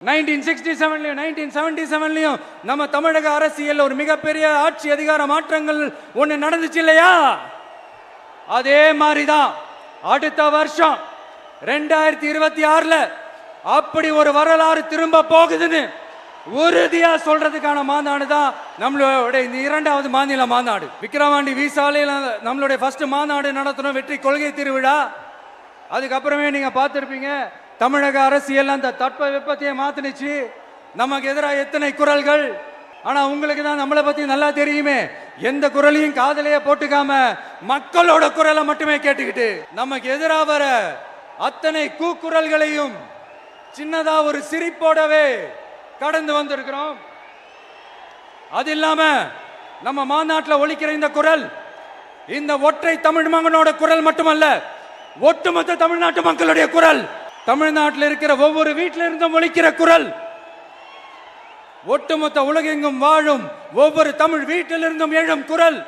1967 1977 நம்ம தமிழக அரசியல் ஒரு மிகப்பெரிய ஆட்சி அதிகார மாற்றங்கள் ஒண்ணு நடந்துச்சு இல்லையா? அதே மாதிரிதான் அடுத்த வருஷம் 2026ல அப்படி ஒரு வரலாறு திரும்ப போகுதுன்னு உறுதியா சொல்றதுக்கான மாநாடு தான் நம்மளுடைய இந்த இரண்டாவது மாநில மாநாடு. விக்கிரவாண்டி விசாலையில் நம்மளுடைய ஃபர்ஸ்ட் மாநாடு நடத்தணும், வெற்றி கொள்கை திருவிழா. அதுக்கப்புறமே நீங்க பார்த்திருப்பீங்க தமிழக அரசியல் அந்த தட்ப வெப்பத்தையே மாத்தினுச்சு. நமக்கு எதிராக எத்தனை குரல்கள். ஆனா உங்களுக்கு தான் நம்மளை பத்தி நல்லா தெரியுமே, எந்த குரலையும் காதலையே போட்டுக்காம மக்களோட குரலை மட்டுமே கேட்டுக்கிட்டு நமக்கு எதிராக வர அத்தனை கூக்குரல்களையும் சின்னதா ஒரு சிரிப்போடவே கடந்து வந்திருக்கிறோம். அது இல்லாம நம்ம மாநாட்டில் ஒலிக்கிற இந்த குரல் இந்த ஒற்றை தமிழ் மகனோட குரல் மட்டுமல்ல, ஒட்டுமொத்த தமிழ்நாட்டு மக்களுடைய குரல். தமிழ்நாட்டில் இருக்கிற ஒவ்வொரு வீட்டில இருந்தும் ஒலிக்கிற குரல், ஒட்டுமொத்த உலகெங்கும் வாழும் ஒவ்வொரு தமிழ் வீட்டிலிருந்தும் எழும் குரல்.